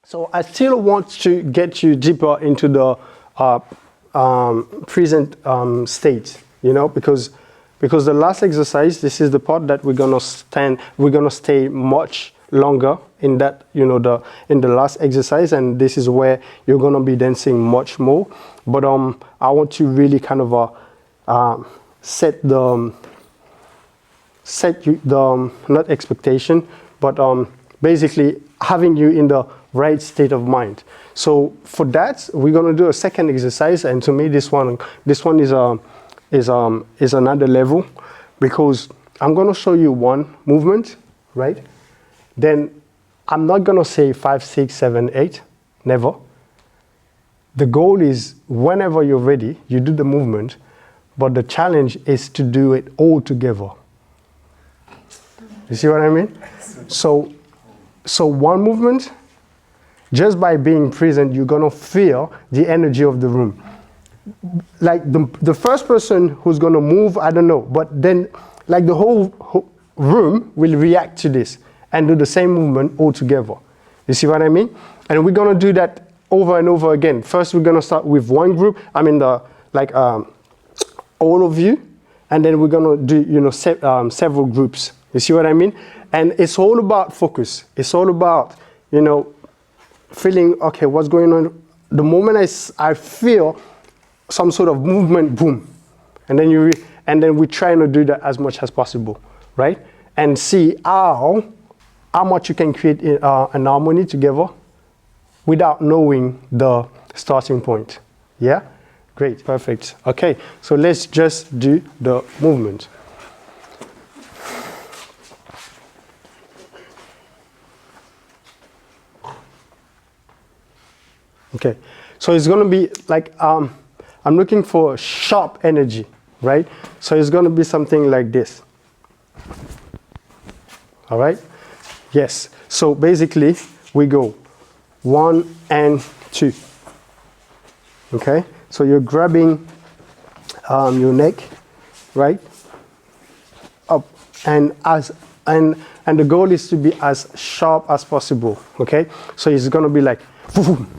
So I still want to get you deeper into the present state, you know, because the last exercise, this is the part that we're gonna stay much longer in that, you know, in the last exercise, and this is where you're gonna be dancing much more. But I want to really kind of set the not expectation, but basically having you in the right state of mind. So for that, we're gonna do a second exercise, and to me, this one is another level, because I'm gonna show you one movement, right? Then I'm not gonna say 5, 6, 7, 8, never. The goal is whenever you're ready, you do the movement, but the challenge is to do it all together. You see what I mean? So one movement, just by being present, you're gonna feel the energy of the room. Like the first person who's gonna move, I don't know, but then like the whole room will react to this and do the same movement all together. You see what I mean? And we're gonna do that over and over again. First, we're gonna start with one group. I mean, all of you, and then we're gonna do, you know, several groups. You see what I mean? And it's all about focus. It's all about, you know, feeling, okay, what's going on? The moment I feel some sort of movement, boom, and then we're trying to do that as much as possible, right? And see how much you can create an harmony together without knowing the starting point. Yeah? Great, perfect. Okay, so let's just do the movement. Okay, so it's gonna be like, I'm looking for sharp energy, right? So it's gonna be something like this. All right? Yes, so basically we go 1 and 2. Okay, so you're grabbing your neck, right? Up, and the goal is to be as sharp as possible. Okay, so it's gonna be like, boom.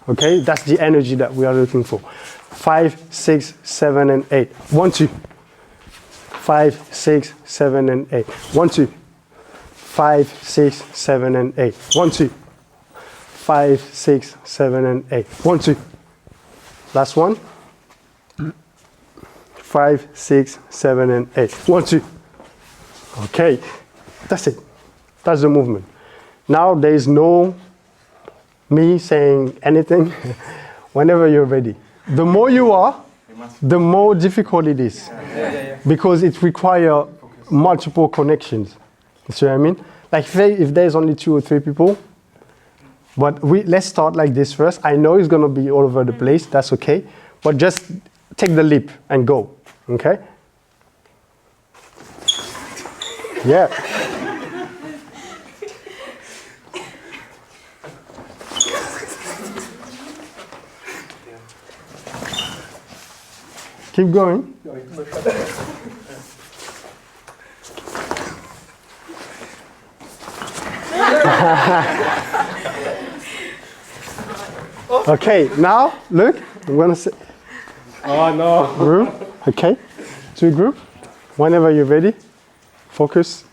Okay, that's the energy that we are looking for. 5, 6, 7, and 8. 1, 2. 5, 6, 7, and 8. 1, 2. 5, 6, 7, and 8. 1, 2. 5, 6, 7, and 8. 1, 2. Last one. 5, 6, 7, and 8. 1, 2. Okay, that's it. That's the movement. Now there is no me saying anything. Whenever you're ready. The more you are, the more difficult it is. Because it requires multiple connections. You see what I mean? Like if there's only 2 or 3 people, but let's start like this first. I know it's gonna be all over the place, that's okay. But just take the leap and go, okay? Yeah. Keep going. Okay, now look, I'm gonna say. Oh no. Group, okay, 2 group. Whenever you're ready, focus.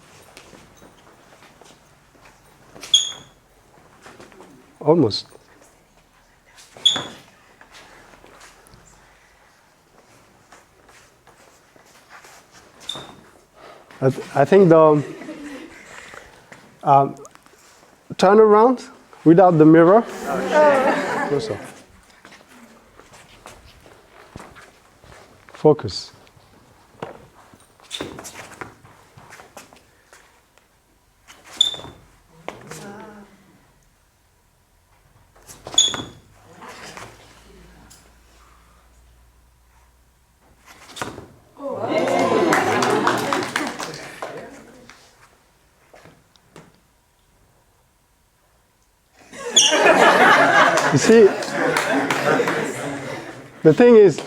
Almost. I think the turn around without the mirror. Closer. Focus. You see, the thing is,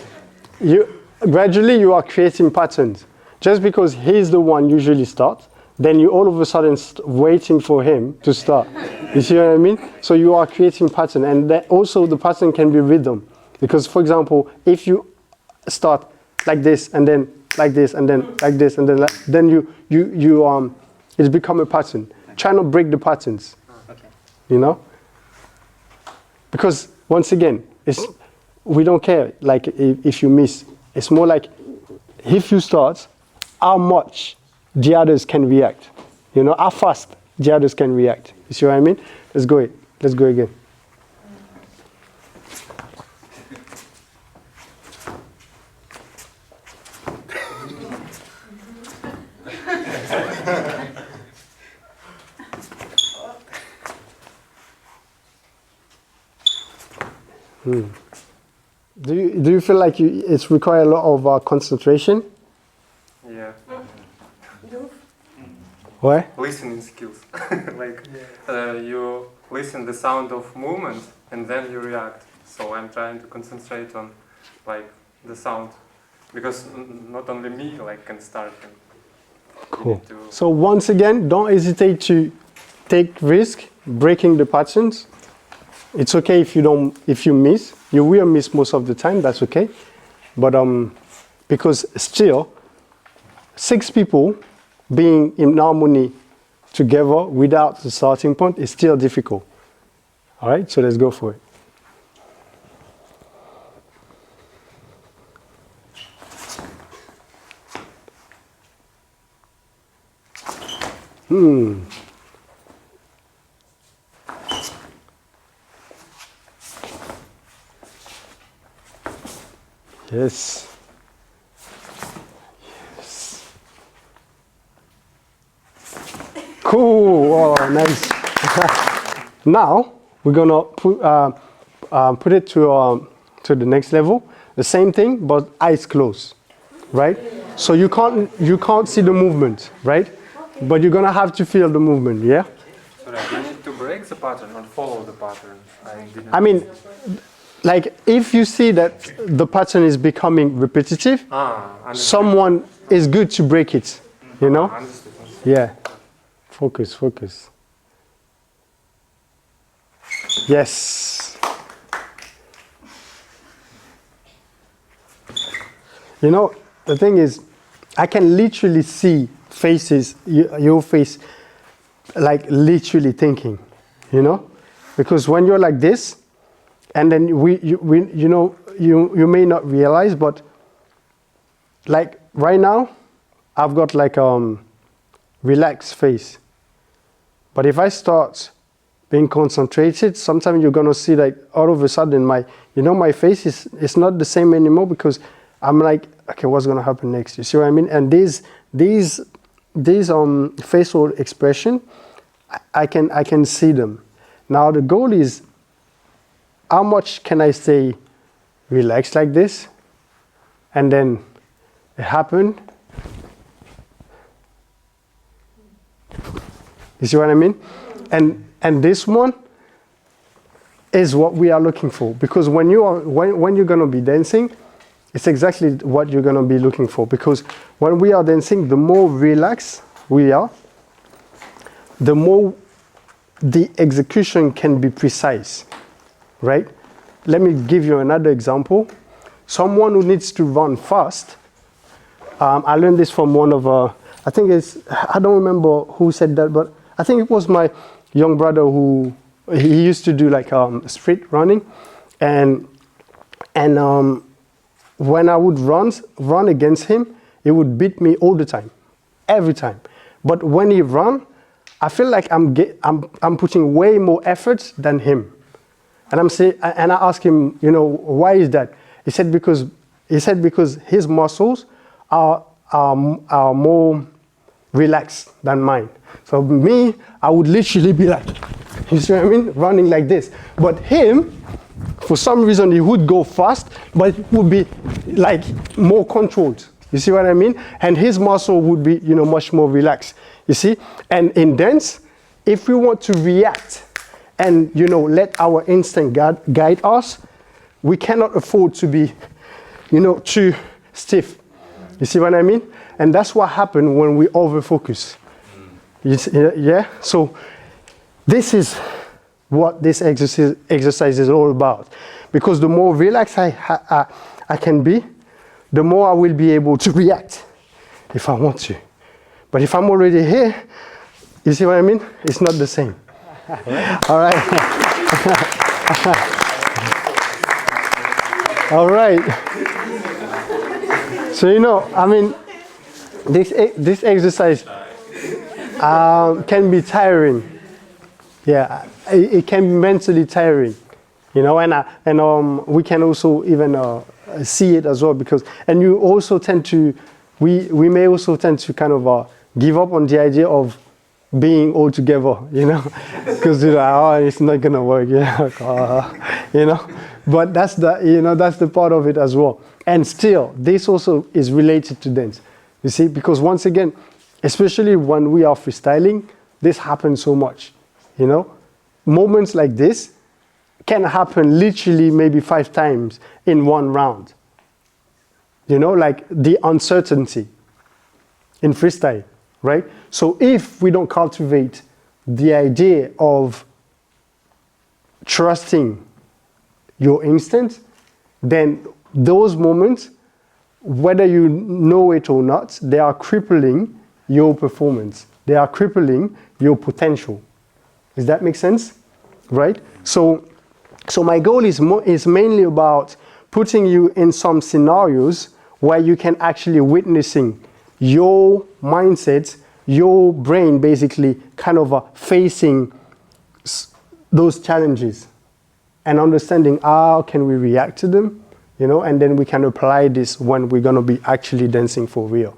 gradually you are creating patterns. Just because he's the one usually starts then you all of a sudden waiting for him to start. You see what I mean? So you are creating pattern, and that also the pattern can be rhythm. Because, for example, if you start like this and then like this and then like this and then then it's become a pattern. Try not break the patterns. Okay. You know? Because once again, we don't care like if you miss. It's more like if you start, how much the others can react. You know, how fast the others can react. You see what I mean? Let's go again. Do you feel like it's require a lot of concentration? Yeah. Why? Listening skills. Like you listen the sound of movement and then you react. So I'm trying to concentrate on like the sound, because not only me like can start. Cool. So once again, don't hesitate to take risk breaking the patterns. It's okay if you miss. You will miss most of the time. That's okay. But because still, 6 people being in harmony together without the starting point is still difficult. All right. So let's go for it. Yes. Yes. Cool. Oh, nice. Now we're gonna put it to the next level. The same thing, but eyes closed, right? So you can't see the movement, right? But you're gonna have to feel the movement, yeah? Sorry, you need to break the pattern or follow the pattern. I mean, like if you see that the pattern is becoming repetitive, someone is good to break it, you know? Understood. Yeah. Focus. Yes. You know, the thing is, I can literally see faces, your face, like literally thinking, you know? Because when you're like this, and then you may not realize, but like right now, I've got like relaxed face. But if I start being concentrated, sometimes you're gonna see like all of a sudden my face is not the same anymore, because I'm like, okay, what's gonna happen next? You see what I mean? And these facial expression, I can see them. Now the goal is, how much can I stay relaxed like this? And then it happened. You see what I mean? And this one is what we are looking for, because when you're gonna be dancing, it's exactly what you're gonna be looking for. Because when we are dancing, the more relaxed we are, the more the execution can be precise, right? Let me give you another example. Someone who needs to run fast, I learned this from one of I don't remember who said that, but I think it was my young brother who he used to do like street running, and when I would run against him, he would beat me all the time, every time. But when he run, I feel like I'm putting way more effort than him, and I ask him, why is that? He said because his muscles are more relaxed than mine. So me, I would literally be like, you see what I mean, running like this. But him, for some reason, he would go fast, but it would be like more controlled. You see what I mean? And his muscle would be, much more relaxed. You see? And in dance, if we want to react and, let our instinct guide us, we cannot afford to be, too stiff. You see what I mean? And that's what happens when we overfocus. Yeah. So this is what this exercise is all about. Because the more relaxed I can be, the more I will be able to react if I want to. But if I'm already here, you see what I mean? It's not the same. All right. All right. So, you know, I mean, this exercise can be tiring. Yeah, it can be mentally tiring. You know, and we can also even see it as well, because, and you also tend to, we may also tend to kind of give up on the idea of being all together, you know, because you're like, oh, it's not gonna work, yeah, you know. But that's the, you know, that's the part of it as well. And still, this also is related to dance, you see, because once again, especially when we are freestyling, this happens so much, you know. Moments like this can happen literally maybe 5 times in one round. You know, like the uncertainty in freestyle, right? So if we don't cultivate the idea of trusting your instinct, then those moments, whether you know it or not, they are crippling your performance. They are crippling your potential. Does that make sense? Right? So my goal is mainly about putting you in some scenarios where you can actually witnessing your mindset, your brain basically kind of facing those challenges and understanding how can we react to them, you know, and then we can apply this when we're going to be actually dancing for real.